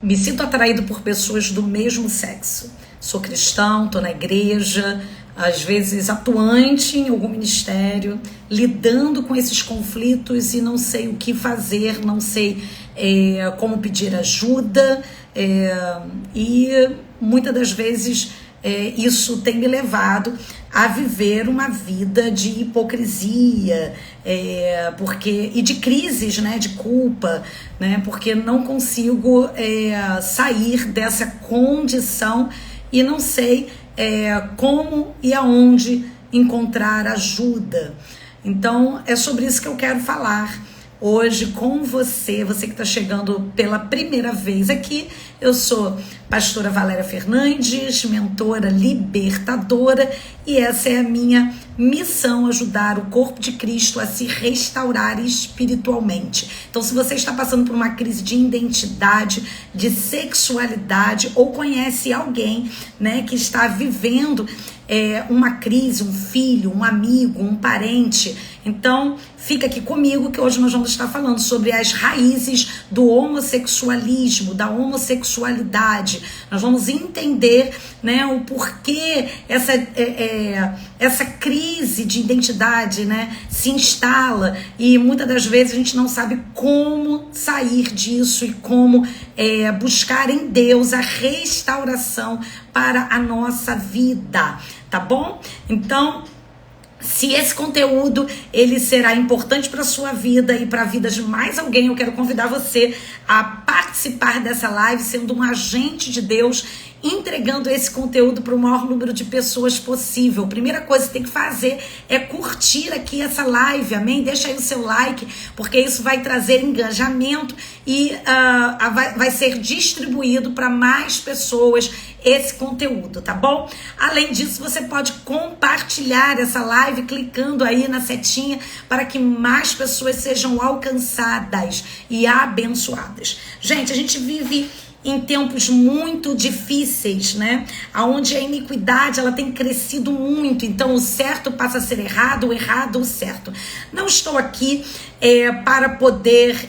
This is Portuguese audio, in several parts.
Me sinto atraído por pessoas do mesmo sexo. Sou cristão, estou na igreja, às vezes atuante em algum ministério, lidando com esses conflitos e não sei o que fazer, não sei como pedir ajuda, e muitas das vezes isso tem me levado a viver uma vida de hipocrisia, e de crises, né, de culpa, né, porque não consigo sair dessa condição e não sei como e aonde encontrar ajuda. Então é sobre isso que eu quero falar hoje com você que está chegando pela primeira vez aqui. Eu sou pastora Valéria Fernandes, mentora libertadora, e essa é a minha missão: ajudar o corpo de Cristo a se restaurar espiritualmente. Então, se você está passando por uma crise de identidade, de sexualidade, ou conhece alguém, né, que está vivendo uma crise, um filho, um amigo, um parente, então fica aqui comigo que hoje nós vamos estar falando sobre as raízes do homossexualismo, da homossexualidade. Nós vamos entender, né, o porquê essa crise de identidade, né, se instala, e muitas das vezes a gente não sabe como sair disso e como buscar em Deus a restauração para a nossa vida, tá bom? Então, se esse conteúdo ele será importante para a sua vida e para a vida de mais alguém, eu quero convidar você a participar dessa live, sendo um agente de Deus, entregando esse conteúdo para o maior número de pessoas possível. A primeira coisa que tem que fazer é curtir aqui essa live, amém? Deixa aí o seu like, porque isso vai trazer engajamento e vai ser distribuído para mais pessoas esse conteúdo, tá bom? Além disso, você pode compartilhar essa live clicando aí na setinha para que mais pessoas sejam alcançadas e abençoadas. Gente, a gente vive em tempos muito difíceis, né? Onde a iniquidade ela tem crescido muito, então o certo passa a ser errado, o errado o certo. Não estou aqui para poder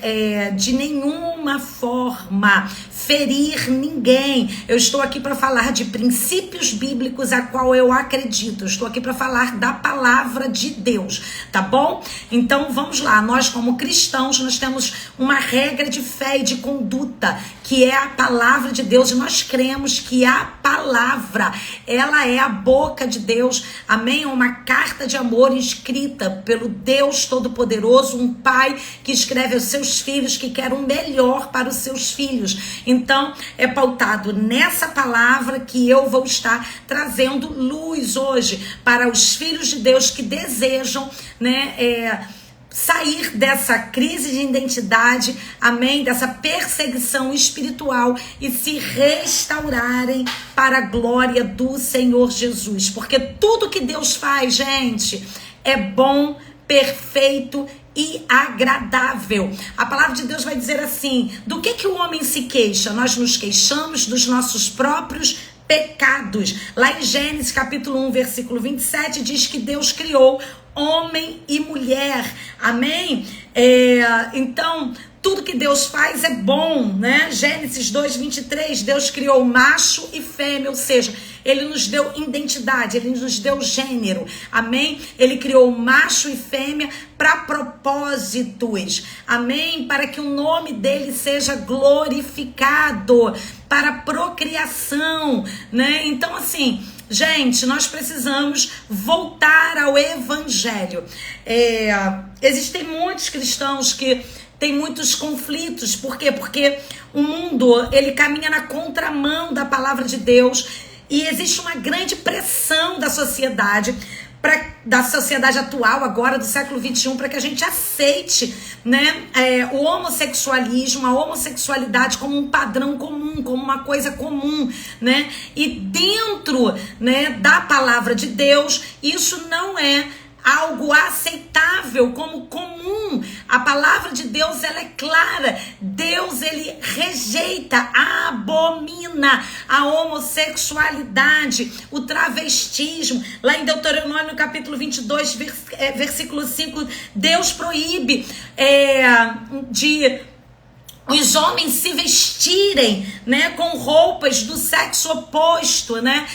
de nenhuma forma ferir ninguém. Eu estou aqui para falar de princípios bíblicos a qual eu acredito. Eu estou aqui para falar da palavra de Deus, tá bom? Então vamos lá. Nós, como cristãos, nós temos uma regra de fé e de conduta, que é a palavra de Deus, e nós cremos que a palavra, ela é a boca de Deus, amém? É uma carta de amor escrita pelo Deus Todo-Poderoso, um pai que escreve aos seus filhos, que quer o melhor para os seus filhos. Então, é pautado nessa palavra que eu vou estar trazendo luz hoje para os filhos de Deus que desejam, né, sair dessa crise de identidade, amém, dessa perseguição espiritual e se restaurarem para a glória do Senhor Jesus, porque tudo que Deus faz, gente, é bom, perfeito e agradável. A palavra de Deus vai dizer assim: do que o homem se queixa? Nós nos queixamos dos nossos próprios pecados. Lá em Gênesis capítulo 1, versículo 27, diz que Deus criou homem e mulher, amém? Então, tudo que Deus faz é bom, né? Gênesis 2, 23, Deus criou macho e fêmea, ou seja, Ele nos deu identidade, Ele nos deu gênero, amém? Ele criou macho e fêmea para propósitos, amém? Para que o nome dele seja glorificado, para procriação, né? Então, assim, gente, nós precisamos voltar ao evangelho. Existem muitos cristãos que têm muitos conflitos. Por quê? Porque o mundo, ele caminha na contramão da palavra de Deus, e existe uma grande pressão da sociedade atual, agora do século 21, para que a gente aceite, né, o homossexualismo, a homossexualidade como um padrão comum, como uma coisa comum, né? E dentro, né, da palavra de Deus, isso não é algo aceitável, como comum. A palavra de Deus, ela é clara. Deus, ele rejeita, abomina a homossexualidade, o travestismo. Lá em Deuteronômio capítulo 22, versículo 5, Deus proíbe de os homens se vestirem, né, com roupas do sexo oposto, né?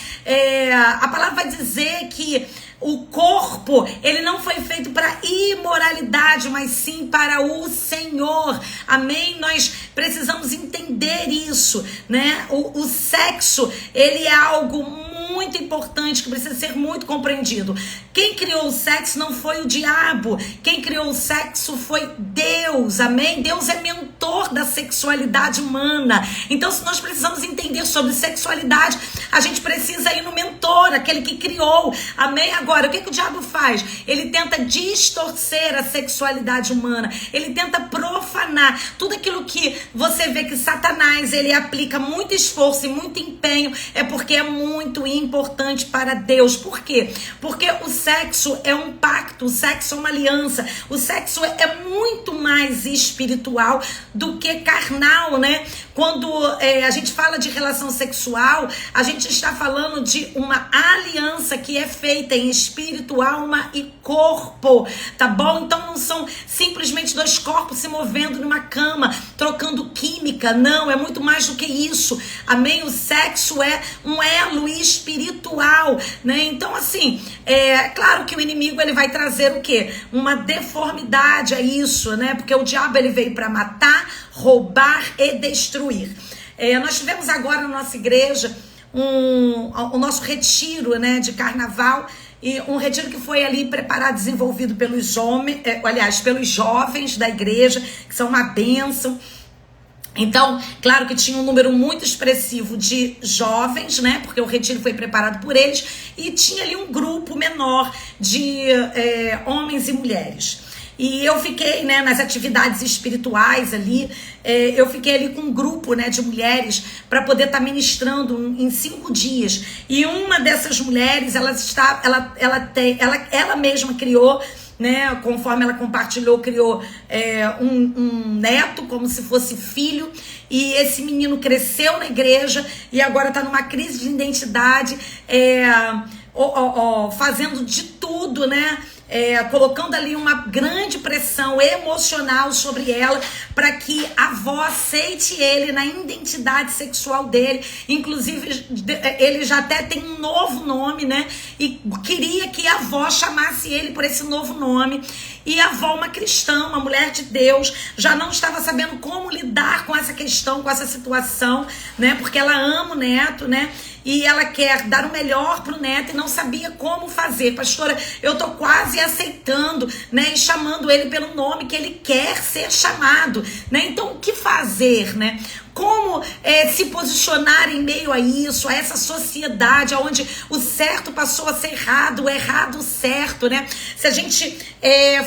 A palavra vai dizer que o corpo, ele não foi feito para imoralidade, mas sim para o Senhor. Amém? Nós precisamos entender isso, né? O sexo, ele é algo muito importante que precisa ser muito compreendido. Quem criou o sexo não foi o diabo. Quem criou o sexo foi Deus. Amém? Deus é mentor da sexualidade humana. Então, se nós precisamos entender sobre sexualidade, a gente precisa ir no mentor, aquele que criou. Amém? Agora, o que o diabo faz? Ele tenta distorcer a sexualidade humana. Ele tenta profanar tudo aquilo que você vê que Satanás, ele aplica muito esforço e muito empenho, é porque é muito importante para Deus. Por quê? Porque o sexo é um pacto, o sexo é uma aliança, o sexo é muito mais espiritual do que carnal, né? Quando a gente fala de relação sexual, a gente está falando de uma aliança que é feita em espírito, alma e corpo, tá bom? Então não são simplesmente dois corpos se movendo numa cama, trocando química, não, é muito mais do que isso, amém? O sexo é um elo espiritual, né? Então assim, claro que o inimigo, ele vai trazer o quê? Uma deformidade a isso, né? Porque o diabo, ele veio para matar, roubar e destruir. Nós tivemos agora na nossa igreja o nosso retiro, né, de carnaval, e um retiro que foi ali preparado, desenvolvido pelos homens, pelos jovens da igreja, que são uma bênção. Então, claro que tinha um número muito expressivo de jovens, né? Porque o retiro foi preparado por eles, e tinha ali um grupo menor de homens e mulheres. E eu fiquei, né, nas atividades espirituais ali, eu fiquei ali com um grupo, né, de mulheres para poder estar ministrando em 5 dias. E uma dessas mulheres, ela mesma criou, né, conforme ela compartilhou, criou um neto como se fosse filho, e esse menino cresceu na igreja e agora está numa crise de identidade, fazendo de tudo, né, colocando ali uma grande pressão emocional sobre ela para que a avó aceite ele na identidade sexual dele. Inclusive, ele já até tem um novo nome, né? E queria que a avó chamasse ele por esse novo nome. E a avó, uma cristã, uma mulher de Deus, já não estava sabendo como lidar com essa questão, com essa situação, né? Porque ela ama o neto, né? E ela quer dar o melhor pro neto e não sabia como fazer. Pastora, eu tô quase aceitando, né? E chamando ele pelo nome que ele quer ser chamado, né? Então, o que fazer, né? Como se posicionar em meio a isso, a essa sociedade onde o certo passou a ser errado, o errado certo, né? Se a gente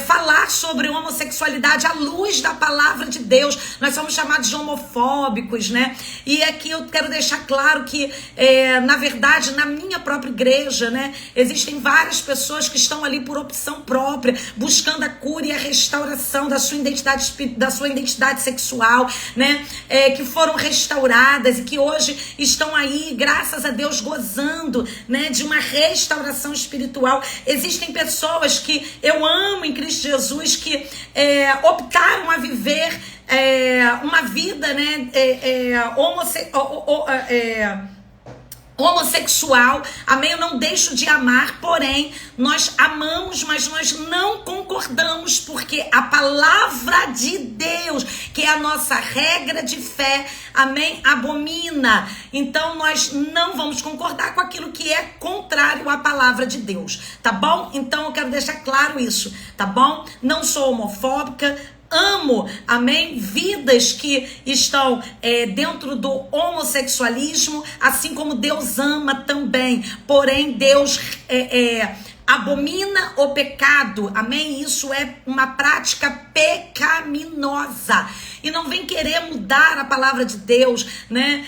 falar sobre homossexualidade à luz da palavra de Deus, nós somos chamados de homofóbicos, né? E aqui eu quero deixar claro que, na verdade, na minha própria igreja, né, existem várias pessoas que estão ali por opção própria, buscando a cura e a restauração da sua identidade sexual, né? Que foram restauradas e que hoje estão aí, graças a Deus, gozando, né, de uma restauração espiritual. Existem pessoas que eu amo em Cristo Jesus que optaram a viver uma vida, né, homossexual, amém? Eu não deixo de amar, porém, nós amamos, mas nós não concordamos, porque a palavra de Deus, que é a nossa regra de fé, amém? Abomina. Então, nós não vamos concordar com aquilo que é contrário à palavra de Deus, tá bom? Então, eu quero deixar claro isso, tá bom? Não sou homofóbica, amo, amém, vidas que estão dentro do homossexualismo, assim como Deus ama também, porém Deus abomina o pecado, amém? Isso é uma prática pecaminosa. E não vem querer mudar a palavra de Deus, né?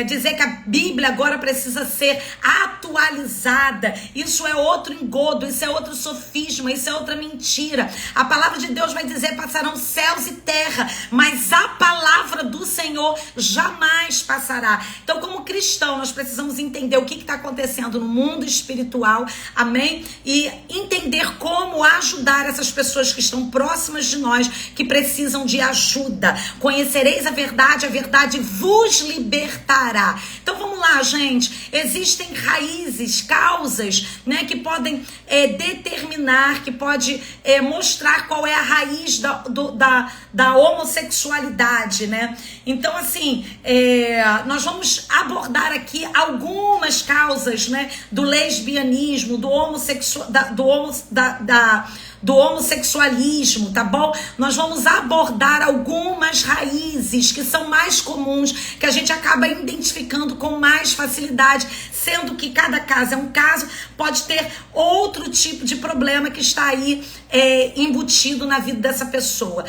Dizer que a Bíblia agora precisa ser atualizada. Isso é outro engodo, isso é outro sofisma, isso é outra mentira. A palavra de Deus vai dizer: passarão céus e terra, mas a palavra do Senhor jamais passará. Então, como cristão, nós precisamos entender o que está acontecendo no mundo espiritual, amém? e entender como ajudar essas pessoas que estão próximas de nós, que precisam de ajuda. Conhecereis a verdade vos libertará. Então vamos lá, gente. Existem raízes, causas, né, que podem determinar, que pode mostrar qual é a raiz da homossexualidade, né? Então, assim, nós vamos abordar aqui algumas causas, né, do lesbianismo, do homossexualismo, tá bom? Nós vamos abordar algumas raízes que são mais comuns, que a gente acaba identificando com mais facilidade, sendo que cada caso é um caso, pode ter outro tipo de problema que está aí embutido na vida dessa pessoa.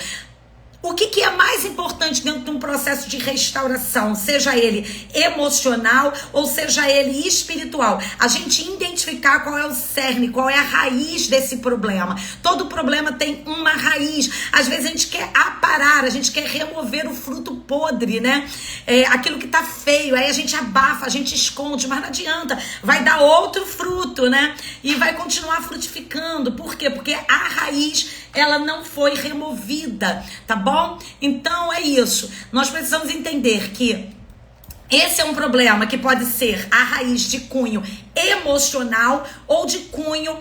O que é mais importante dentro de um processo de restauração, seja ele emocional ou seja ele espiritual? A gente identificar qual é o cerne, qual é a raiz desse problema. Todo problema tem uma raiz. Às vezes a gente quer aparar, a gente quer remover o fruto podre, né? Aquilo que tá feio, aí a gente abafa, a gente esconde, mas não adianta. Vai dar outro fruto, né? E vai continuar frutificando. Por quê? Porque a raiz, ela não foi removida, tá bom? Então é isso. Nós precisamos entender que esse é um problema que pode ser a raiz de cunho emocional ou de cunho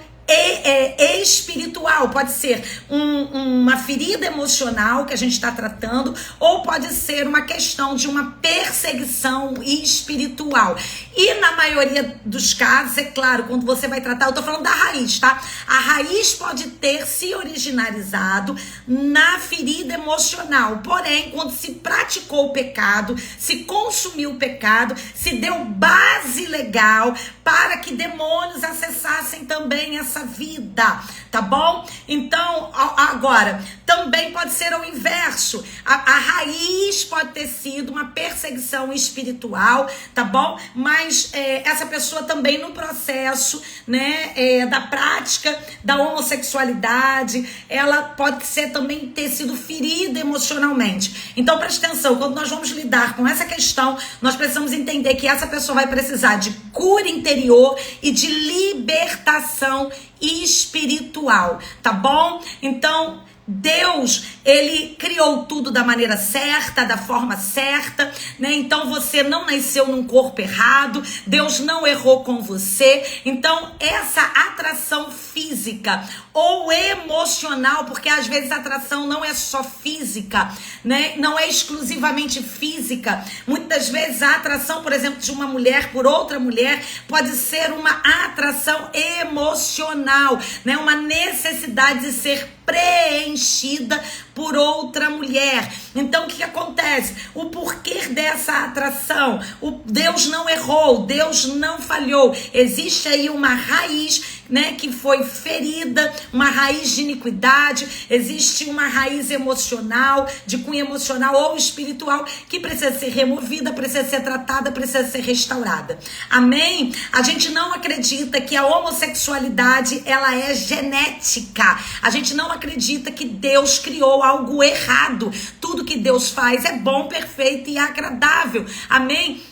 espiritual. Pode ser uma ferida emocional que a gente está tratando, ou pode ser uma questão de uma perseguição espiritual. E na maioria dos casos, é claro, quando você vai tratar, eu tô falando da raiz, tá? A raiz pode ter se originalizado na ferida emocional, porém, quando se praticou o pecado, se consumiu o pecado, se deu base legal para que demônios acessassem também essa vida, tá bom? Então, agora, também pode ser o inverso. A raiz pode ter sido uma perseguição espiritual, tá bom? Mas essa pessoa também no processo, né, da prática da homossexualidade, ela pode ser também ter sido ferida emocionalmente. Então, preste atenção, quando nós vamos lidar com essa questão, nós precisamos entender que essa pessoa vai precisar de cura interior e de libertação espiritual, tá bom? Então, Deus, ele criou tudo da maneira certa, da forma certa, né? Então você não nasceu num corpo errado, Deus não errou com você. Então essa atração física ou emocional, porque às vezes a atração não é só física, né? Não é exclusivamente física. Muitas vezes a atração, por exemplo, de uma mulher por outra mulher pode ser uma atração emocional, né? Uma necessidade de ser preenchida por outra mulher. Então o que acontece? O porquê dessa atração? Deus não errou, Deus não falhou. Existe aí uma raiz, né, que foi ferida, uma raiz de iniquidade, existe uma raiz emocional, de cunho emocional ou espiritual, que precisa ser removida, precisa ser tratada, precisa ser restaurada. Amém? A gente não acredita que a homossexualidade, ela é genética. A gente não acredita que Deus criou algo errado. Tudo que Deus faz é bom, perfeito e agradável. Amém?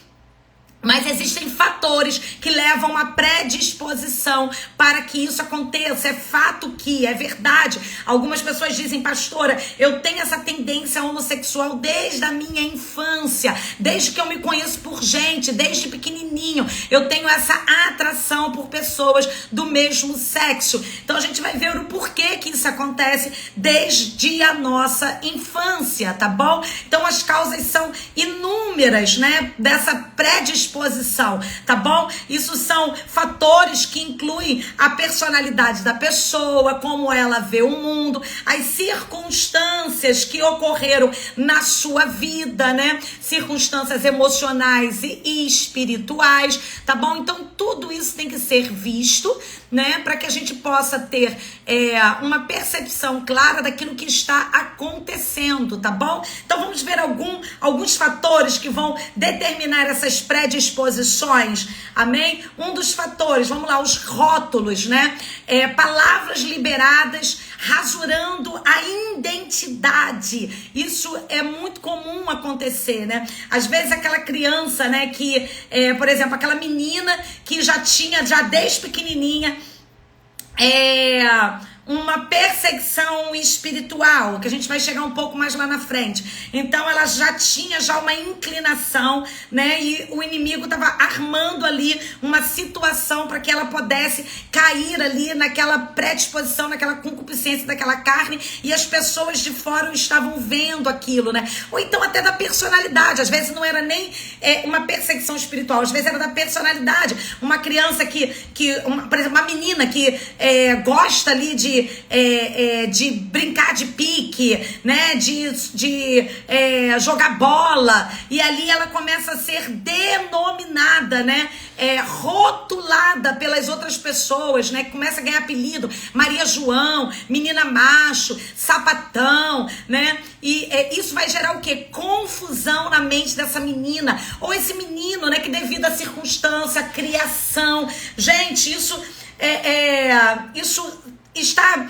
Mas existem fatores que levam a predisposição para que isso aconteça. É fato que, é verdade. Algumas pessoas dizem, pastora, eu tenho essa tendência homossexual desde a minha infância, desde que eu me conheço por gente, desde pequenininho. Eu tenho essa atração por pessoas do mesmo sexo. Então a gente vai ver o porquê que isso acontece desde a nossa infância, tá bom? Então as causas são inúmeras, né, dessa predisposição, tá bom? Isso são fatores que incluem a personalidade da pessoa, como ela vê o mundo, as circunstâncias que ocorreram na sua vida, né? Circunstâncias emocionais e espirituais, tá bom? Então tudo isso tem que ser visto, né? Para que a gente possa ter uma percepção clara daquilo que está acontecendo, tá bom? Então vamos ver alguns fatores que vão determinar essas predisposições, amém? Um dos fatores, vamos lá, os rótulos, né? Palavras liberadas rasurando a identidade. Isso é muito comum acontecer, né? Às vezes aquela criança, né, que, por exemplo, aquela menina que já desde pequenininha, uma perseguição espiritual, que a gente vai chegar um pouco mais lá na frente. Então ela já tinha uma inclinação, né? E o inimigo estava armando ali uma situação para que ela pudesse cair ali naquela predisposição, naquela concupiscência daquela carne, e as pessoas de fora estavam vendo aquilo, né? Ou então até da personalidade. Às vezes não era nem uma perseguição espiritual, às vezes era da personalidade. Uma criança por exemplo, uma menina que gosta ali de brincar de pique, né? De jogar bola, e ali ela começa a ser denominada, né? Rotulada pelas outras pessoas, né? Começa a ganhar apelido, Maria João, menina macho, sapatão, né? E isso vai gerar o quê? Confusão na mente dessa menina, ou esse menino, né? Que devido à circunstância, à criação, gente, isso está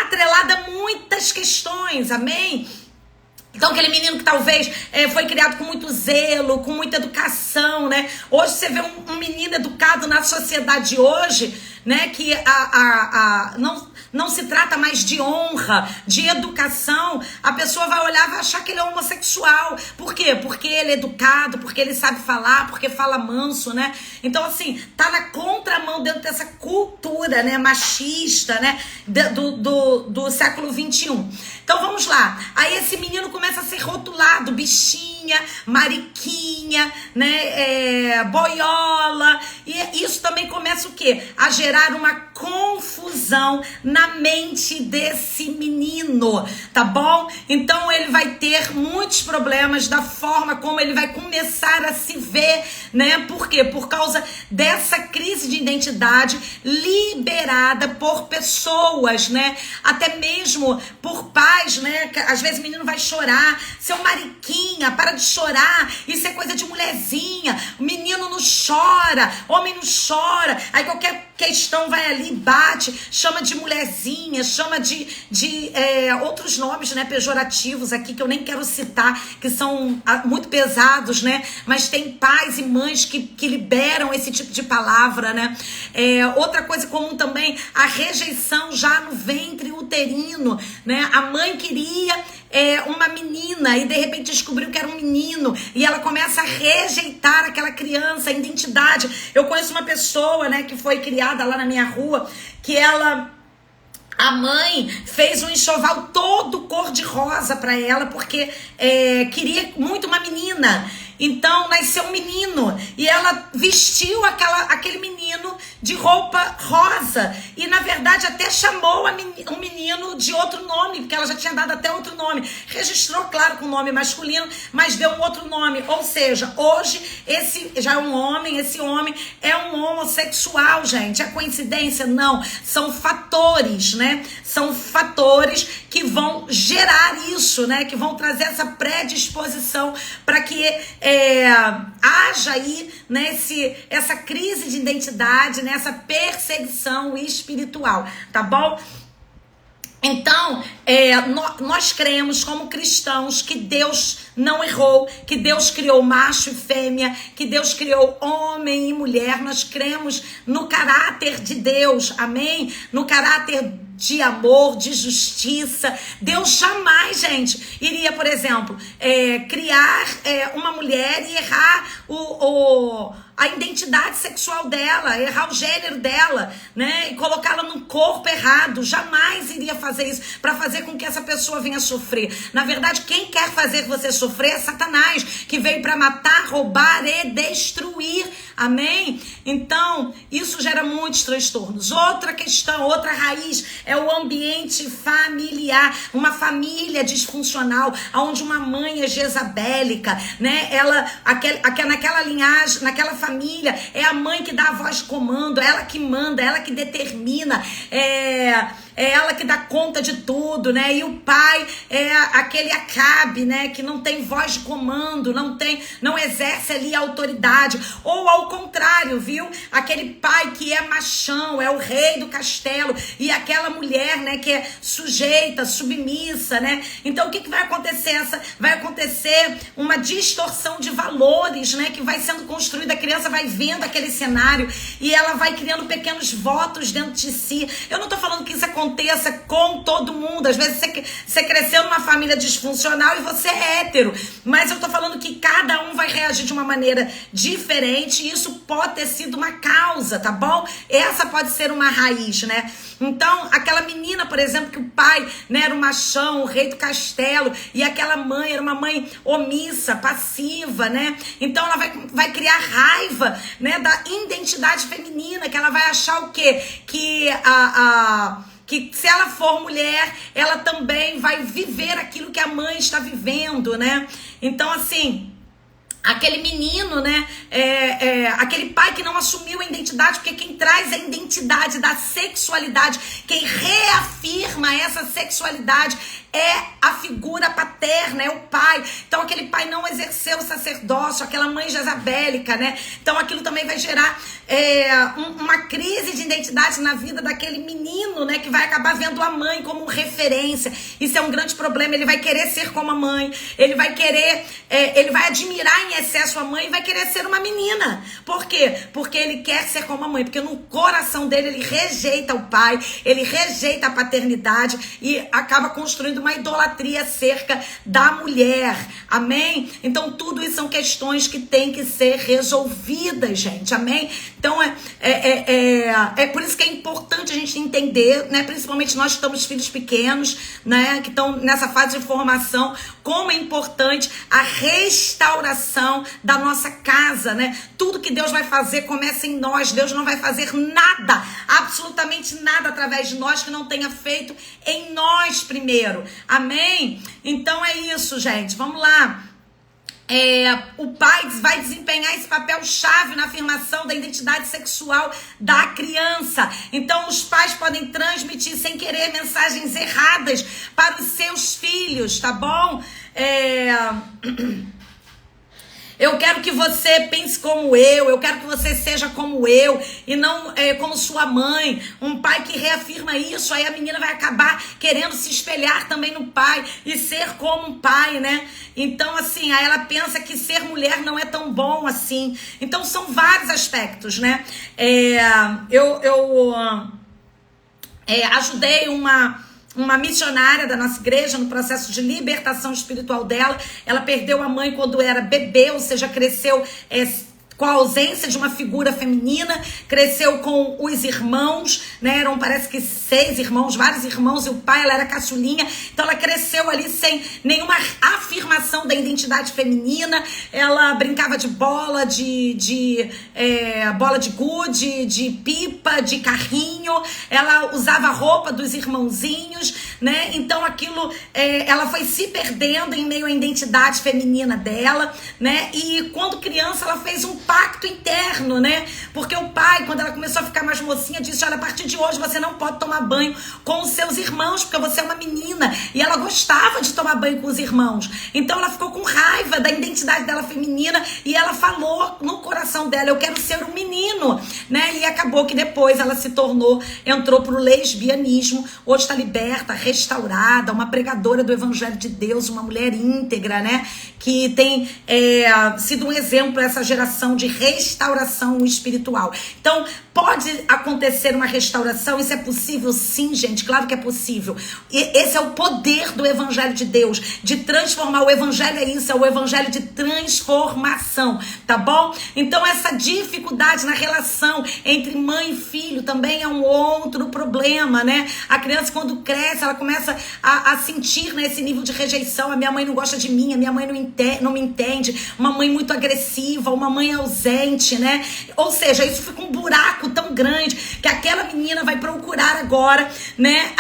atrelado a muitas questões, amém? Então aquele menino que talvez foi criado com muito zelo, com muita educação, né? Hoje você vê um menino educado na sociedade de hoje, né? Que não se trata mais de honra, de educação. A pessoa vai olhar e vai achar que ele é homossexual. Por quê? Porque ele é educado, porque ele sabe falar, porque fala manso, né? Então, assim, tá na contramão dentro dessa cultura, né, machista, né, do século XXI. Então, vamos lá. Aí esse menino começa a ser rotulado, bichinha, mariquinha, né, boiola. E isso também começa o quê? A gerar uma confusão na mente desse menino, tá bom? Então ele vai ter muitos problemas da forma como ele vai começar a se ver, né? Por quê? Por causa dessa crise de identidade liberada por pessoas, né? Até mesmo por pais, né? Às vezes o menino vai chorar, seu mariquinha, para de chorar, isso é coisa de mulherzinha, o menino não chora, homem não chora, aí qualquer questão vai ali, bate, chama de mulherzinha, chama de outros nomes, né, pejorativos aqui, que eu nem quero citar, que são muito pesados, né, mas tem pais e mães que liberam esse tipo de palavra, né. Outra coisa comum também, a rejeição já no ventre uterino, né, a mãe queria uma menina e de repente descobriu que era um menino e ela começa a rejeitar aquela criança, a identidade. Eu conheço uma pessoa, né, que foi criada lá na minha rua, que a mãe fez um enxoval todo cor de rosa para ela porque queria muito uma menina. Então nasceu um menino e ela vestiu aquele menino de roupa rosa e na verdade até chamou um menino de outro nome, porque ela já tinha dado até outro nome, registrou claro com nome masculino, mas deu um outro nome, ou seja, hoje esse já é um homem, esse homem é um homossexual, gente. É coincidência? Não, são fatores, né? São fatores que vão gerar isso, né? Que vão trazer essa predisposição para que haja aí, né, essa crise de identidade, né, essa perseguição espiritual, tá bom? Então, nós cremos como cristãos que Deus não errou, que Deus criou macho e fêmea, que Deus criou homem e mulher. Nós cremos no caráter de Deus, amém? No caráter de amor, de justiça. Deus jamais, gente, iria, por exemplo, criar uma mulher e errar a identidade sexual dela, errar o gênero dela, né? E colocá-la num corpo errado. Jamais iria fazer isso para fazer com que essa pessoa venha sofrer. Na verdade, quem quer fazer você sofrer é Satanás, que veio para matar, roubar e destruir. Amém? Então, isso gera muitos transtornos. Outra questão, outra raiz é o ambiente familiar. Uma família disfuncional, onde uma mãe é jezabélica, né? Naquela linhagem, naquela família, é a mãe que dá a voz de comando, ela que manda, ela que determina, é ela que dá conta de tudo, né? E o pai é aquele Acabe, né? Que não tem voz de comando, não exerce ali a autoridade. Ou ao contrário, viu? Aquele pai que é machão, é o rei do castelo, e aquela mulher, né? Que é sujeita, submissa, né? Então o que vai acontecer? Vai acontecer uma distorção de valores, né? Que vai sendo construída, a criança vai vendo aquele cenário e ela vai criando pequenos votos dentro de si. Eu não tô falando que isso aconteça com todo mundo. Às vezes você cresceu numa família disfuncional e você é hétero, mas eu tô falando que cada um vai reagir de uma maneira diferente e isso pode ter sido uma causa, tá bom? Essa pode ser uma raiz, né? Então, aquela menina, por exemplo, que o pai, né, era um machão, o rei do castelo, e aquela mãe era uma mãe omissa, passiva, né? Então, ela vai criar raiva, né, da identidade feminina, que ela vai achar o quê? Que se ela for mulher, ela também vai viver aquilo que a mãe está vivendo, né? Então, assim, aquele menino, né, aquele pai que não assumiu a identidade, porque quem traz a identidade da sexualidade, quem reafirma essa sexualidade é a figura paterna, é o pai. Então aquele pai não exerceu o sacerdócio, aquela mãe jezabélica, né? Então aquilo também vai gerar uma crise de identidade na vida daquele menino, né? Que vai acabar vendo a mãe como referência. Isso é um grande problema. Ele vai querer ser como a mãe, ele vai querer, ele vai admirar em excesso a mãe e vai querer ser uma menina. Por quê? Porque ele quer ser como a mãe, porque no coração dele ele rejeita o pai, ele rejeita a paternidade e acaba construindo uma idolatria acerca da mulher, amém? Então tudo isso são questões que tem que ser resolvidas, gente, amém? Então é por isso que é importante a gente entender, né? Principalmente nós que estamos filhos pequenos, né? Que estão nessa fase de formação, como é importante a restauração da nossa casa, né? Tudo que Deus vai fazer começa em nós. Deus não vai fazer nada, absolutamente nada através de nós que não tenha feito em nós primeiro. Amém? Então é isso, gente. Vamos lá. O pai vai desempenhar esse papel chave na afirmação da identidade sexual da criança. Então os pais podem transmitir sem querer mensagens erradas para os seus filhos, tá bom? Eu quero que você pense como eu quero que você seja como eu e não como sua mãe. Um pai que reafirma isso, aí a menina vai acabar querendo se espelhar também no pai e ser como um pai, né? Então, assim, aí ela pensa que ser mulher não é tão bom assim. Então, são vários aspectos, né? Eu ajudei uma missionária da nossa igreja no processo de libertação espiritual dela. Ela perdeu a mãe quando era bebê, ou seja, cresceu com a ausência de uma figura feminina, cresceu com os irmãos, né? Eram, parece que 6 irmãos, vários irmãos, e o pai, ela era caçulinha, então ela cresceu ali sem nenhuma afirmação da identidade feminina. Ela brincava de bola, bola de gude, de pipa, de carrinho, ela usava a roupa dos irmãozinhos, né? Então aquilo, ela foi se perdendo em meio à identidade feminina dela, né? E quando criança ela fez um pacto interno, né? Porque o pai, quando ela começou a ficar mais mocinha, disse: olha, a partir de hoje você não pode tomar banho com os seus irmãos, porque você é uma menina. E ela gostava de tomar banho com os irmãos. Então ela ficou com raiva da identidade dela feminina e ela falou no coração dela: eu quero ser um menino, né? E acabou que depois ela entrou pro lesbianismo. Hoje está liberta, restaurada, uma pregadora do evangelho de Deus, uma mulher íntegra, né? Que tem sido um exemplo para essa geração de restauração espiritual. Então, pode acontecer uma restauração? Isso é possível? Sim, gente, claro que é possível. E esse é o poder do evangelho de Deus, de transformar. O evangelho é isso, é o evangelho de transformação, tá bom? Então, essa dificuldade na relação entre mãe e filho também é um outro problema, né? A criança, quando cresce, ela começa a sentir, né, esse nível de rejeição. A minha mãe não gosta de mim, a minha mãe não me entende, uma mãe muito agressiva, uma mãe ausente, né? Ou seja, isso fica um buraco tão grande que aquela menina vai procurar agora, né,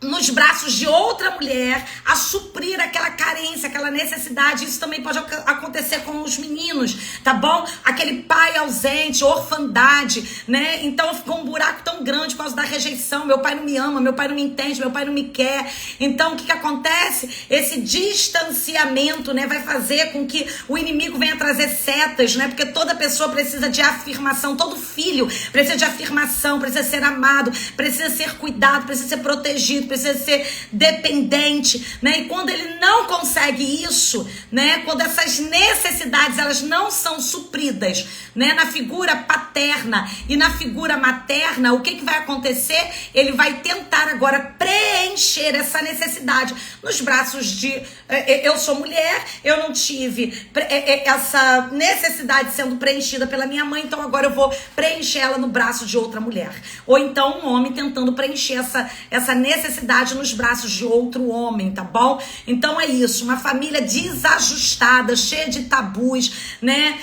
nos braços de outra mulher, a suprir aquela carência, aquela necessidade. Isso também pode acontecer com os meninos, tá bom? Aquele pai ausente, orfandade, né? Então ficou um buraco tão grande por causa da rejeição. Meu pai não me ama, meu pai não me entende, meu pai não me quer. Então o que acontece? Esse distanciamento, né, vai fazer com que o inimigo venha trazer setas, né? Porque toda pessoa precisa de afirmação, todo filho precisa de afirmação, precisa ser amado, precisa ser cuidado, precisa ser protegido, precisa ser dependente, né? E quando ele não consegue isso, né? Quando essas necessidades elas não são supridas, né? Na figura paterna e na figura materna, o que vai acontecer? Ele vai tentar agora preencher essa necessidade nos braços de... Eu sou mulher, eu não tive essa necessidade sendo preenchida pela minha mãe, então agora eu vou preencher ela no braço de outra mulher. Ou então um homem tentando preencher essa necessidade nos braços de outro homem, tá bom? Então é isso, uma família desajustada, cheia de tabus, né?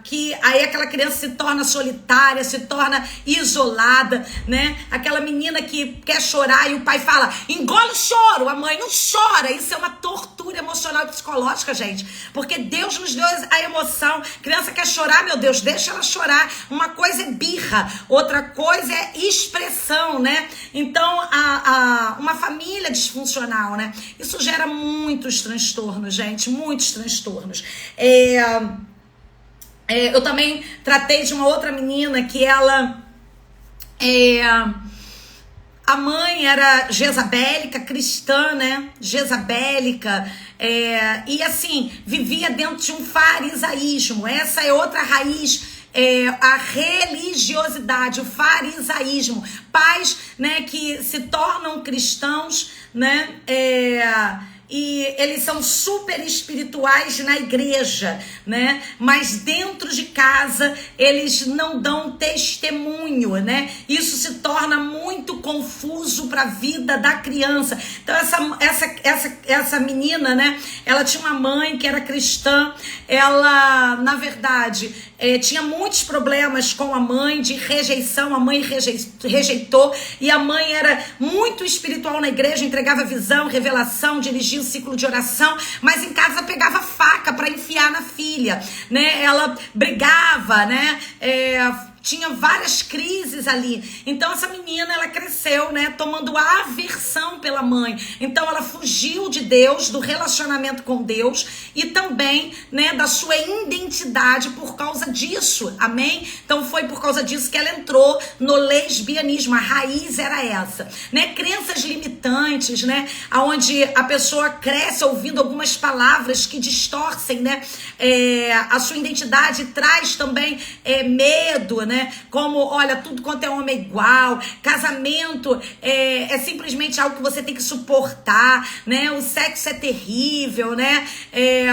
Que aí aquela criança se torna solitária, se torna isolada, né? Aquela menina que quer chorar e o pai fala, engole o choro, a mãe não chora. Isso é uma tortura emocional e psicológica, gente, porque Deus nos deu a emoção. Criança quer chorar, meu Deus, deixa ela chorar. Uma coisa é birra, outra coisa é expressão, né? Então uma família disfuncional, né? Isso gera muitos transtornos, gente, muitos transtornos. Eu também tratei de uma outra menina que ela... a mãe era jezabélica, cristã, né? Jezabélica, e assim, vivia dentro de um farisaísmo. Essa é outra raiz, a religiosidade, o farisaísmo. Pais, né, que se tornam cristãos, né? E eles são super espirituais na igreja, né? Mas dentro de casa eles não dão testemunho, né? Isso se torna muito confuso para a vida da criança. Então essa menina, né? Ela tinha uma mãe que era cristã. Ela, na verdade, tinha muitos problemas com a mãe, de rejeição. A mãe rejeitou, e a mãe era muito espiritual na igreja, entregava visão, revelação, dirigia o ciclo de oração, mas em casa pegava faca para enfiar na filha, né? Ela brigava, né? Tinha várias crises ali. Então essa menina, ela cresceu, né, tomando aversão pela mãe. Então ela fugiu de Deus, do relacionamento com Deus, e também, né, da sua identidade por causa disso. Amém? Então foi por causa disso que ela entrou no lesbianismo. A raiz era essa, né? Crenças limitantes, né? Onde a pessoa cresce ouvindo algumas palavras que distorcem, né, a sua identidade, traz também medo, né? Como, olha, tudo quanto é homem é igual, casamento é simplesmente algo que você tem que suportar, né? O sexo é terrível, né?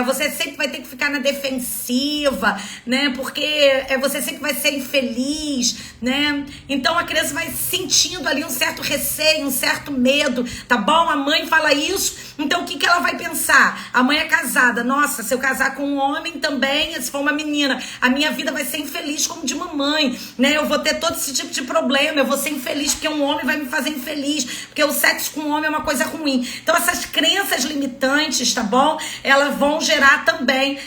Você sempre vai ter que ficar na defensiva, né? Porque você sempre vai ser infeliz, né? Então a criança vai sentindo ali um certo receio, um certo medo, tá bom? A mãe fala isso, então o que ela vai pensar? A mãe é casada, nossa, se eu casar com um homem também, se for uma menina, a minha vida vai ser infeliz como de mamãe, né? Eu vou ter todo esse tipo de problema, eu vou ser infeliz porque um homem vai me fazer infeliz, porque o sexo com um homem é uma coisa ruim. Então essas crenças limitantes, tá bom? Elas vão gerar também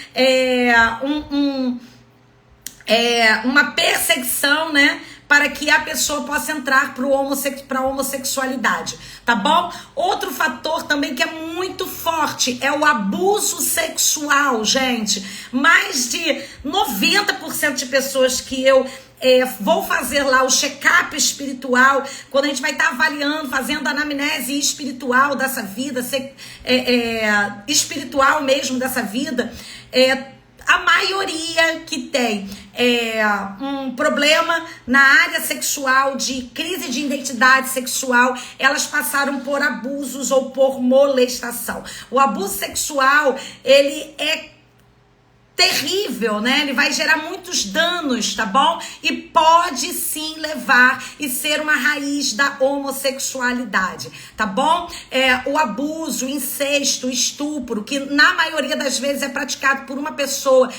uma perseguição, né? Para que a pessoa possa entrar para a homossexualidade, tá bom? Outro fator também que é muito forte é o abuso sexual, gente. Mais de 90% de pessoas que eu vou fazer lá o check-up espiritual, quando a gente vai estar avaliando, fazendo a anamnese espiritual dessa vida, espiritual mesmo dessa vida, a maioria que tem um problema na área sexual, de crise de identidade sexual, elas passaram por abusos ou por molestação. O abuso sexual, ele é terrível, né? Ele vai gerar muitos danos, tá bom? E pode sim levar e ser uma raiz da homossexualidade, tá bom? O abuso, o incesto, o estupro, que na maioria das vezes é praticado por uma pessoa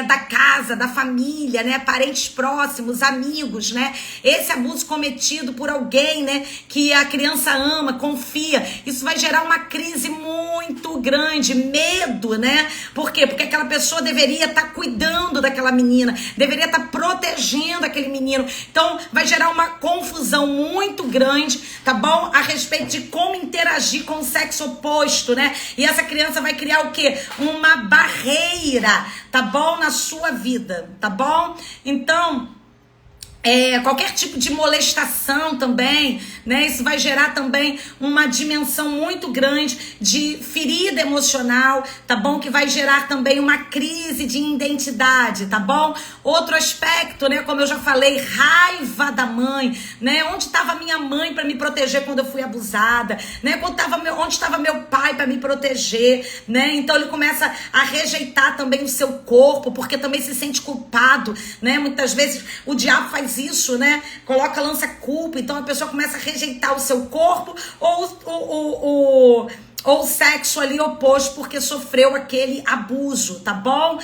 da casa, da família, né? Parentes próximos, amigos, né? Esse abuso cometido por alguém, né? Que a criança ama, confia, isso vai gerar uma crise muito grande, medo, né? Por quê? Porque aquela pessoa deveria estar cuidando daquela menina, deveria estar protegendo aquele menino. Então, vai gerar uma confusão muito grande, tá bom? A respeito de como interagir com o sexo oposto, né? E essa criança vai criar o quê? Uma barreira, tá bom? Na sua vida, tá bom? Então, qualquer tipo de molestação também, né? Isso vai gerar também uma dimensão muito grande de ferida emocional, tá bom? Que vai gerar também uma crise de identidade, tá bom? Outro aspecto, né? Como eu já falei, raiva da mãe, né? Onde estava minha mãe para me proteger quando eu fui abusada, né? Onde estava meu pai para me proteger, né? Então ele começa a rejeitar também o seu corpo, porque também se sente culpado, né? Muitas vezes o diabo faz isso, né? Lança culpa, então a pessoa começa a rejeitar o seu corpo ou o sexo ali oposto porque sofreu aquele abuso, tá bom?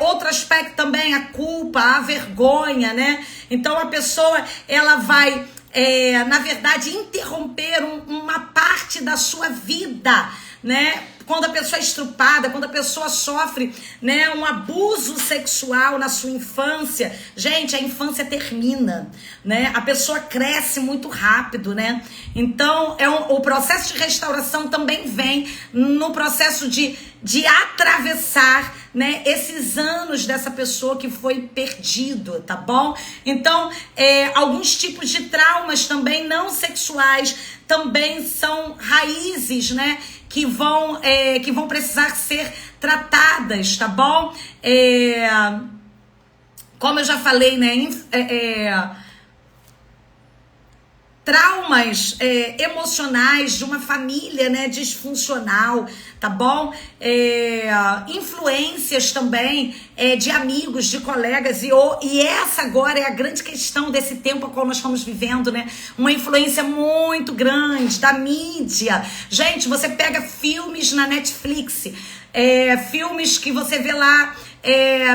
Outro aspecto também, a culpa, a vergonha, né? Então a pessoa, ela vai, na verdade, interromper uma parte da sua vida, né? Quando a pessoa é estrupada, quando a pessoa sofre, né, um abuso sexual na sua infância, gente, a infância termina, né? A pessoa cresce muito rápido, né? Então, o processo de restauração também vem no processo de atravessar, né, esses anos dessa pessoa que foi perdido, tá bom? Então, alguns tipos de traumas também não sexuais também são raízes, né, que vão precisar ser tratadas, tá bom? Como eu já falei, né, traumas emocionais de uma família, né, disfuncional, tá bom? Influências também de amigos, de colegas, e essa agora é a grande questão desse tempo a qual nós estamos vivendo, né? Uma influência muito grande da mídia. Gente, você pega filmes na Netflix, filmes que você vê lá,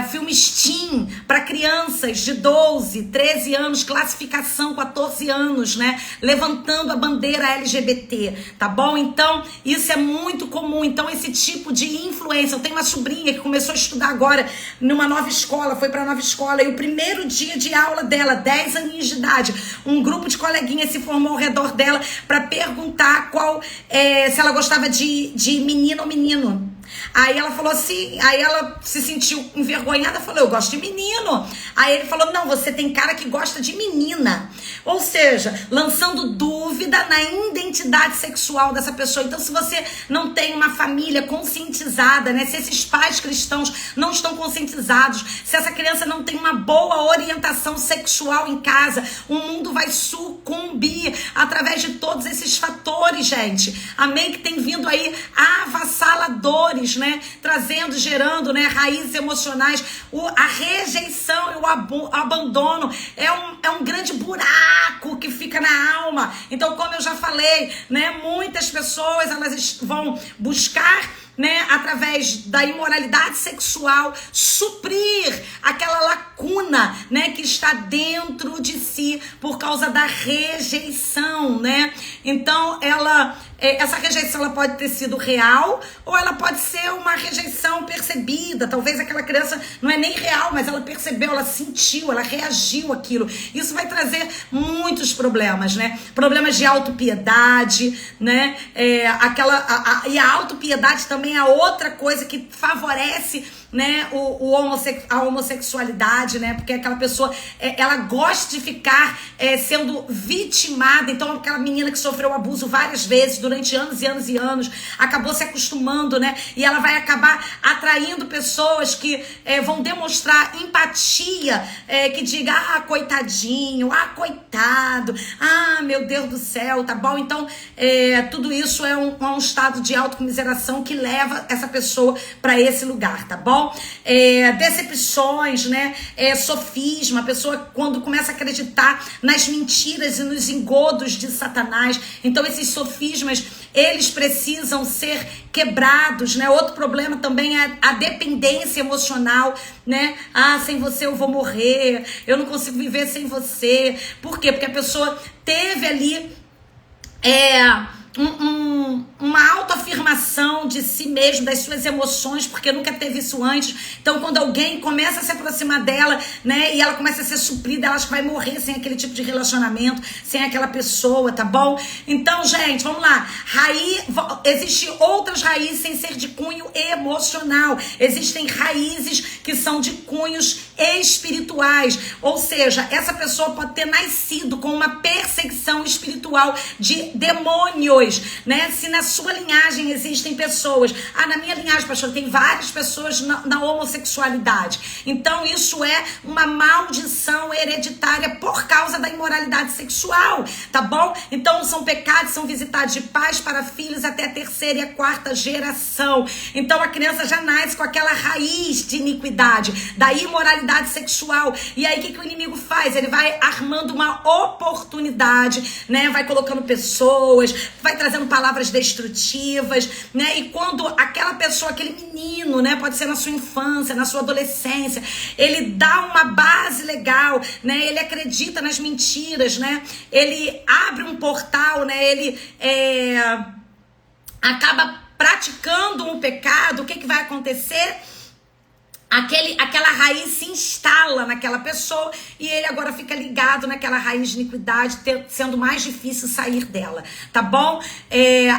filmes teen para crianças de 12, 13 anos, classificação 14 anos, né? Levantando a bandeira LGBT, tá bom? Então, isso é muito comum. Então, esse tipo de influência. Eu tenho uma sobrinha que começou a estudar agora numa nova escola, foi pra nova escola, e o primeiro dia de aula dela, 10 aninhos de idade, um grupo de coleguinhas se formou ao redor dela para perguntar se ela gostava de menino ou menino. Aí ela falou assim, aí ela se sentiu envergonhada, falou, eu gosto de menino. Aí ele falou, não, você tem cara que gosta de menina. Ou seja, lançando dúvida na identidade sexual dessa pessoa. Então, se você não tem uma família conscientizada, né, se esses pais cristãos não estão conscientizados, se essa criança não tem uma boa orientação sexual em casa, o mundo vai sucumbir através de todos esses fatores, gente. Amém? Que tem vindo aí avassaladores, né? Trazendo, gerando, né, raízes emocionais. A rejeição e o abandono é um grande buraco que fica na alma. Então, como eu já falei, né, muitas pessoas elas vão buscar, né, através da imoralidade sexual, suprir aquela lacuna, né, que está dentro de si por causa da rejeição, né? Então, essa rejeição ela pode ter sido real ou ela pode ser uma rejeição percebida. Talvez aquela criança não é nem real, mas ela percebeu, ela sentiu, ela reagiu àquilo. Isso vai trazer muitos problemas, né? Problemas de autopiedade, né? E a autopiedade também é outra coisa que favorece, né, a homossexualidade, né? Porque aquela pessoa, ela gosta de ficar sendo vitimada. Então, aquela menina que sofreu abuso várias vezes durante durante anos e anos e anos, acabou se acostumando, né? E ela vai acabar atraindo pessoas que vão demonstrar empatia, que diga, coitadinho, coitado, meu Deus do céu, tá bom? Então, tudo isso é um estado de autocomiseração que leva essa pessoa para esse lugar, tá bom? Decepções, né? Sofisma, a pessoa quando começa a acreditar nas mentiras e nos engodos de Satanás. Então, esses sofismas, eles precisam ser quebrados, né? Outro problema também é a dependência emocional, né? Sem você eu vou morrer, eu não consigo viver sem você. Por quê? Porque a pessoa teve ali uma autoafirmação de si mesmo, das suas emoções, porque nunca teve isso antes. Então, quando alguém começa a se aproximar dela, né, e ela começa a ser suprida, ela acha que vai morrer sem aquele tipo de relacionamento, sem aquela pessoa, tá bom? Então, gente, vamos lá. Existem outras raízes sem ser de cunho emocional. Existem raízes que são de cunhos espirituais. Ou seja, essa pessoa pode ter nascido com uma perseguição espiritual de demônios, né? Se na sua linhagem existem pessoas, na minha linhagem, pastor, tem várias pessoas na homossexualidade, então isso é uma maldição hereditária por causa da imoralidade sexual, tá bom? Então são pecados, são visitados de pais para filhos até a terceira e a quarta geração. Então a criança já nasce com aquela raiz de iniquidade, da imoralidade sexual. E aí o que o inimigo faz? Ele vai armando uma oportunidade, né? Vai colocando pessoas, vai trazendo palavras destrutivas, né? E quando aquela pessoa, aquele menino, né? Pode ser na sua infância, na sua adolescência, ele dá uma base legal, né? Ele acredita nas mentiras, né? Ele abre um portal, né? Ele acaba praticando um pecado. O que vai acontecer? Aquela raiz se instala naquela pessoa e ele agora fica ligado naquela raiz de iniquidade, sendo mais difícil sair dela, tá bom?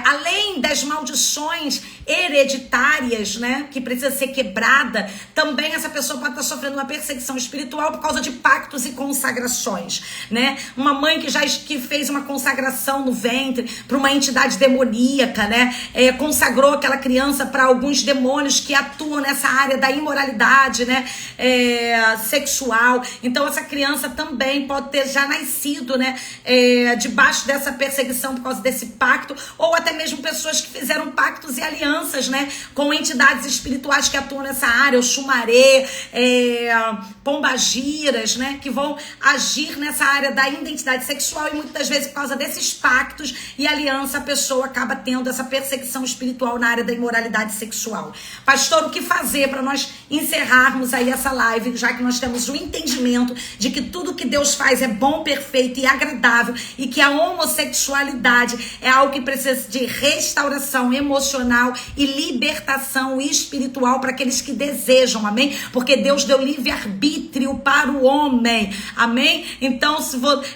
Além das maldições hereditárias, né, que precisa ser quebrada, também essa pessoa pode estar sofrendo uma perseguição espiritual por causa de pactos e consagrações, né? Uma mãe que fez uma consagração no ventre para uma entidade demoníaca, né? Consagrou aquela criança para alguns demônios que atuam nessa área da imoralidade, né? Sexual. Então essa criança também pode ter já nascido, né? Debaixo dessa perseguição por causa desse pacto, ou até mesmo pessoas que fizeram pactos e alianças, né? Com entidades espirituais que atuam nessa área, o Xumaré, pombagiras, né? Que vão agir nessa área da identidade sexual, e muitas vezes por causa desses pactos e aliança a pessoa acaba tendo essa perseguição espiritual na área da imoralidade sexual. Pastor, o que fazer para nós encerrarmos aí essa live, já que nós temos o entendimento de que tudo que Deus faz é bom, perfeito e agradável, e que a homossexualidade é algo que precisa de restauração emocional e libertação espiritual para aqueles que desejam, amém? Porque Deus deu livre-arbítrio para o homem, amém? Então,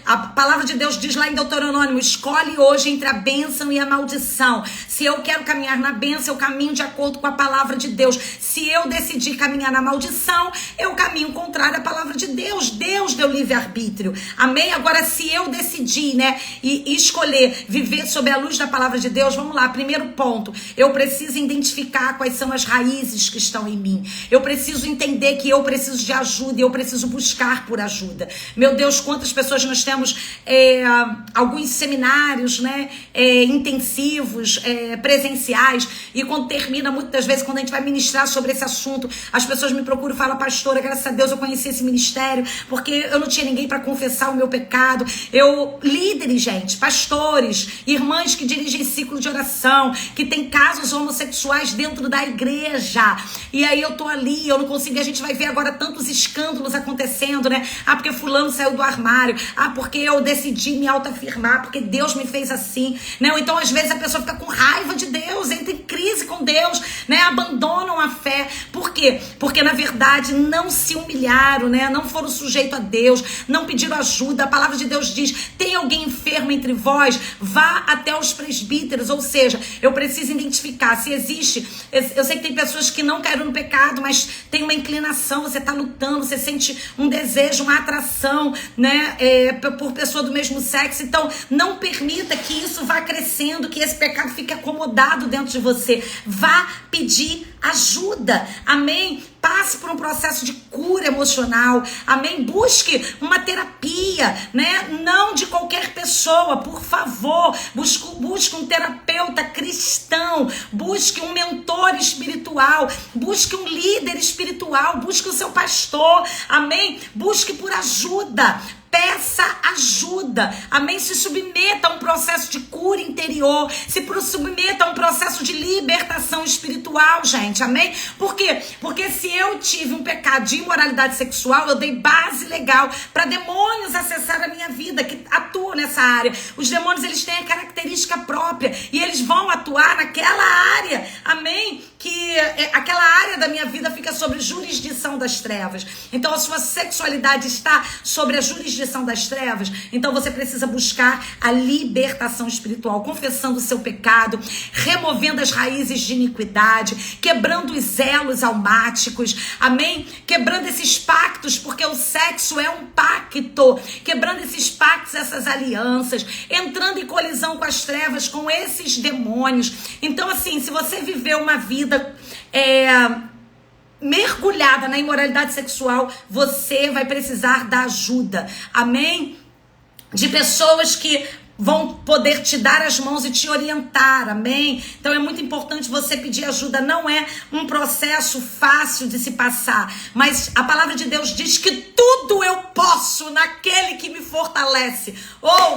a palavra de Deus diz lá em Deuteronômio: escolhe hoje entre a bênção e a maldição. Se eu quero caminhar na bênção, eu caminho de acordo com a palavra de Deus. Se eu decidir caminhar na maldição, eu caminho contrário à palavra de Deus. Deus deu livre-arbítrio, amém? Agora, se eu decidir, né, e escolher viver sob a luz da palavra de Deus, vamos lá, primeiro ponto, eu preciso identificar quais são as raízes que estão em mim. Eu preciso entender que eu preciso de ajuda e eu preciso buscar por ajuda. Meu Deus, quantas pessoas nós temos, alguns seminários, né, intensivos, presenciais, e quando termina, muitas vezes, quando a gente vai ministrar sobre esse assunto, as pessoas me procuram e falam: pastora, graças a Deus eu conheci esse ministério, porque eu não tinha ninguém para confessar o meu pecado. Líderes, gente, pastores, irmãs que dirigem ciclo de oração, que tem casos homossexuais dentro da igreja, e aí eu tô ali, eu não consigo, a gente vai ver agora tantos escândalos acontecendo, né? Porque fulano saiu do armário, porque eu decidi me autoafirmar, porque Deus me fez assim, né? Ou então às vezes a pessoa fica com raiva de Deus, entra em crise com Deus, né? Abandonam a fé. Por quê? porque na verdade não se humilharam, né? Não foram sujeitos a Deus, não pediram ajuda. A palavra de Deus diz: tem alguém enfermo entre vós? Vá até os presbíteros. Ou seja, eu preciso identificar se existe. Eu sei que tem pessoas que não caíram no pecado, mas tem uma inclinação, você está lutando, você sente um desejo, uma atração, né, por pessoa do mesmo sexo. Então não permita que isso vá crescendo, que esse pecado fique acomodado dentro de você. Vá pedir ajuda, amém? Passe por um processo de cura emocional, amém? Busque uma terapia, né? Não de qualquer pessoa, por favor. Busque um terapeuta cristão, busque um mentor espiritual, busque um líder espiritual, busque o seu pastor, amém? Busque por ajuda. Peça ajuda, amém? Se submeta a um processo de cura interior, se submeta a um processo de libertação espiritual, gente, amém? Por quê? Porque se eu tive um pecado de imoralidade sexual, eu dei base legal para demônios acessar a minha vida, que atuam nessa área. Os demônios, eles têm a característica própria e eles vão atuar naquela área, amém? Que aquela área da minha vida fica sobre jurisdição das trevas. Então a sua sexualidade está sobre a jurisdição das trevas. Então você precisa buscar a libertação espiritual, confessando o seu pecado, removendo as raízes de iniquidade, quebrando os elos almáticos, amém? Quebrando esses pactos, porque o sexo é um pacto, quebrando esses pactos, essas alianças, entrando em colisão com as trevas, com esses demônios. Então assim, se você viveu uma vida mergulhada na imoralidade sexual, você vai precisar da ajuda, amém? De pessoas que vão poder te dar as mãos e te orientar, amém? Então é muito importante você pedir ajuda. Não é um processo fácil de se passar, mas a palavra de Deus diz que tudo eu posso naquele que me fortalece.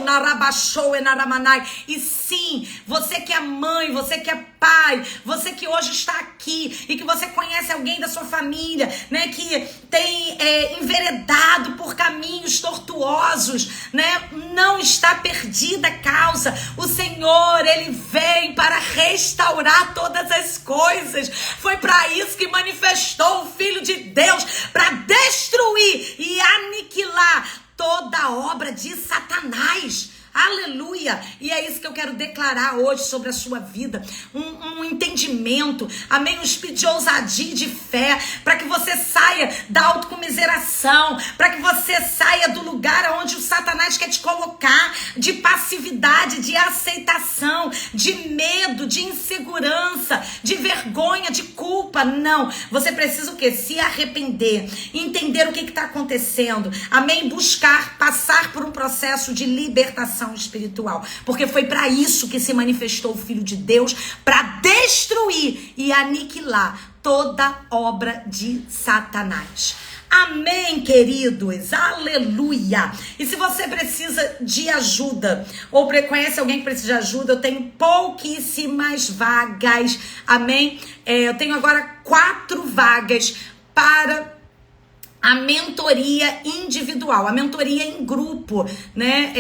Narabashou e naramanai. E sim, você que é mãe, você que é pai, você que hoje está aqui e que você conhece alguém da sua família, né, que tem enveredado por caminhos tortuosos, né, não está perdida a causa. O Senhor, Ele vem para restaurar todas as coisas. Foi para isso que manifestou o Filho de Deus, para destruir e aniquilar toda a obra de Satanás. Aleluia! E é isso que eu quero declarar hoje sobre a sua vida. Um entendimento, amém? Um espírito de ousadia e de fé, para que você saia da autocomiseração, para que você saia do lugar onde o Satanás quer te colocar, de passividade, de aceitação, de medo, de insegurança, de vergonha, de culpa. Não, você precisa o quê? Se arrepender, entender o que está acontecendo, amém? Buscar, passar por um processo de libertação espiritual, porque foi para isso que se manifestou o Filho de Deus, para destruir e aniquilar toda obra de Satanás. Amém, queridos, aleluia. E se você precisa de ajuda, ou conhece alguém que precisa de ajuda, eu tenho pouquíssimas vagas, amém? Eu tenho agora 4 vagas para a mentoria individual, a mentoria em grupo, né?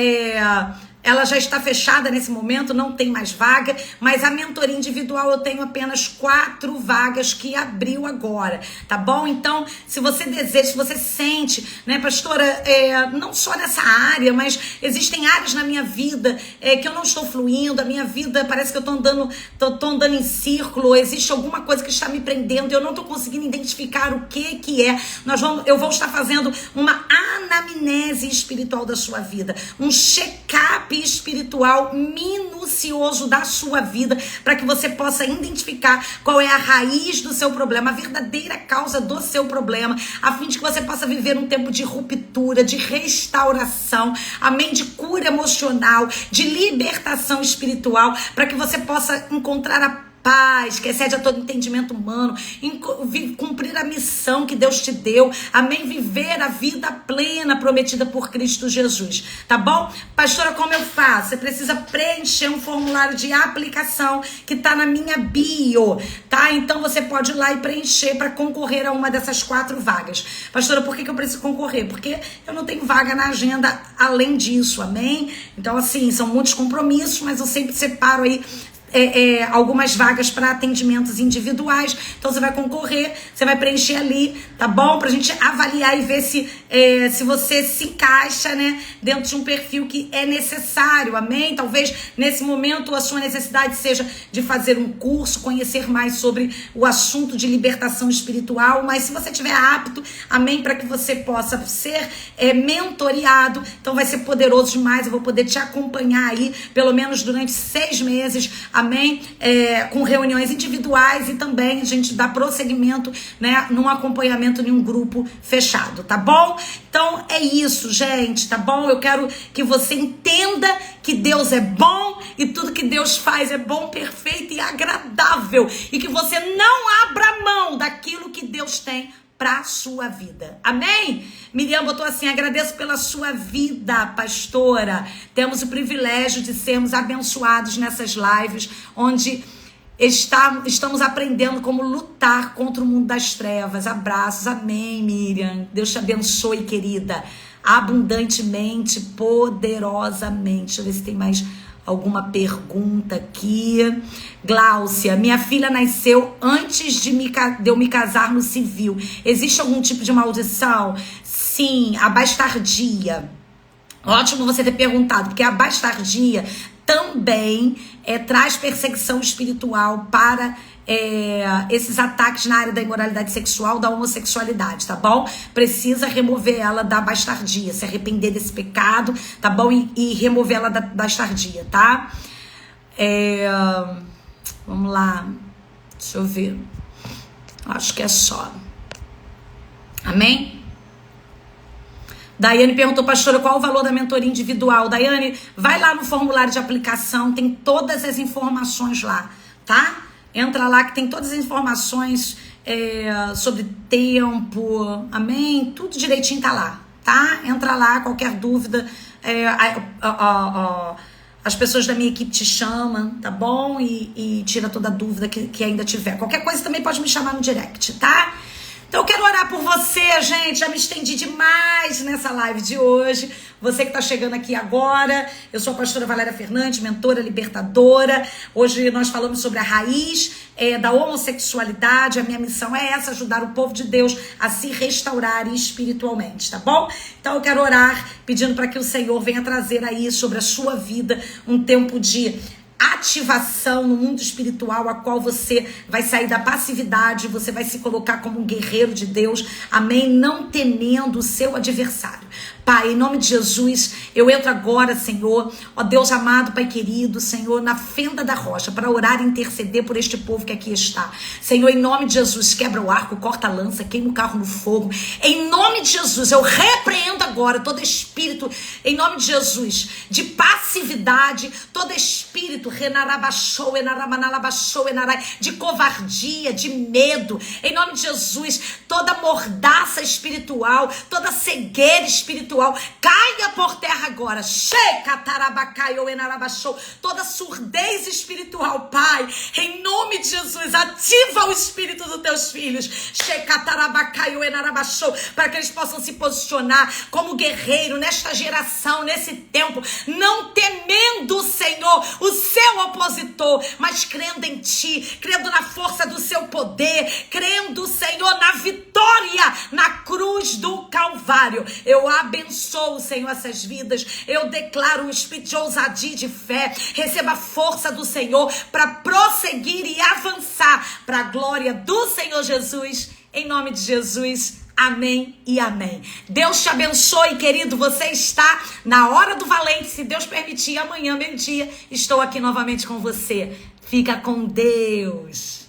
Ela já está fechada nesse momento, não tem mais vaga, mas a mentoria individual eu tenho apenas 4 vagas que abriu agora, tá bom? Então, se você deseja, se você sente, né, pastora, não só nessa área, mas existem áreas na minha vida que eu não estou fluindo, a minha vida parece que eu tô andando em círculo, existe alguma coisa que está me prendendo e eu não estou conseguindo identificar o que é. Eu vou estar fazendo uma anamnese espiritual da sua vida, um check-up espiritual minucioso da sua vida, para que você possa identificar qual é a raiz do seu problema, a verdadeira causa do seu problema, a fim de que você possa viver um tempo de ruptura, de restauração, amém, de cura emocional, de libertação espiritual, para que você possa encontrar a paz, que excede a todo entendimento humano, cumprir a missão que Deus te deu, amém, viver a vida plena prometida por Cristo Jesus, tá bom? Pastora, como eu faço? Você precisa preencher um formulário de aplicação que tá na minha bio, tá? Então você pode ir lá e preencher para concorrer a uma dessas 4 vagas. Pastora, por que eu preciso concorrer? Porque eu não tenho vaga na agenda além disso, amém? Então assim, são muitos compromissos, mas eu sempre separo aí algumas vagas para atendimentos individuais. Então você vai concorrer, você vai preencher ali, tá bom? Pra gente avaliar e ver se você se encaixa, né, dentro de um perfil que é necessário, amém? Talvez nesse momento a sua necessidade seja de fazer um curso, conhecer mais sobre o assunto de libertação espiritual, mas se você estiver apto, amém, para que você possa ser mentoreado, então vai ser poderoso demais. Eu vou poder te acompanhar aí pelo menos durante 6 meses, amém, com reuniões individuais, e também a gente dá prosseguimento, né, num acompanhamento em um grupo fechado, tá bom? Então é isso, gente, tá bom? Eu quero que você entenda que Deus é bom e tudo que Deus faz é bom, perfeito e agradável, e que você não abra mão daquilo que Deus tem para sua vida, amém? Miriam botou assim: agradeço pela sua vida, pastora. Temos o privilégio de sermos abençoados nessas lives, onde estamos aprendendo como lutar contra o mundo das trevas. Abraços, amém, Miriam. Deus te abençoe, querida, abundantemente, poderosamente. Deixa eu ver se tem mais alguma pergunta aqui. Gláucia: minha filha nasceu antes de eu me casar no civil. Existe algum tipo de maldição? Sim, a bastardia. Ótimo você ter perguntado, porque a bastardia também traz perseguição espiritual para esses ataques na área da imoralidade sexual, da homossexualidade, tá bom? Precisa remover ela da bastardia, se arrepender desse pecado, tá bom? E remover ela da bastardia, tá? Vamos lá, deixa eu ver, acho que é só, amém? Daiane perguntou: pastora, qual o valor da mentoria individual? Daiane, vai lá no formulário de aplicação, tem todas as informações lá, tá? Entra lá que tem todas as informações sobre tempo, amém? Tudo direitinho tá lá, tá? Entra lá, qualquer dúvida, as pessoas da minha equipe te chamam, tá bom? E tira toda a dúvida que ainda tiver. Qualquer coisa também pode me chamar no direct, tá? Então eu quero orar por você, gente. Já me estendi demais nessa live de hoje. Você que está chegando aqui agora, eu sou a pastora Valéria Fernandes, mentora libertadora. Hoje nós falamos sobre a raiz da homossexualidade. A minha missão é essa: ajudar o povo de Deus a se restaurar espiritualmente, tá bom? Então eu quero orar pedindo para que o Senhor venha trazer aí sobre a sua vida um tempo de ativação no mundo espiritual, a qual você vai sair da passividade, você vai se colocar como um guerreiro de Deus, amém? Não temendo o seu adversário. Pai, em nome de Jesus, eu entro agora, Senhor, ó Deus amado, Pai querido, Senhor, na fenda da rocha, para orar e interceder por este povo que aqui está. Senhor, em nome de Jesus, quebra o arco, corta a lança, queima o carro no fogo. Em nome de Jesus, eu repreendo agora todo espírito, em nome de Jesus, de passividade, todo espírito de covardia, de medo, em nome de Jesus, toda mordaça espiritual, toda cegueira espiritual, caia por terra agora. Toda surdez espiritual, Pai, em nome de Jesus, ativa o espírito dos teus filhos, para que eles possam se posicionar como guerreiro nesta geração, nesse tempo, não temendo, Senhor, o seu opositor, mas crendo em Ti, crendo na força do seu poder, crendo, Senhor, na vitória na cruz do Calvário. Eu abençoo, Senhor, essas vidas. Eu declaro um espírito de ousadia e de fé. Receba a força do Senhor para prosseguir e avançar para a glória do Senhor Jesus. Em nome de Jesus, amém e amém. Deus te abençoe, querido. Você está na hora do valente. Se Deus permitir, amanhã, meio-dia, estou aqui novamente com você. Fica com Deus.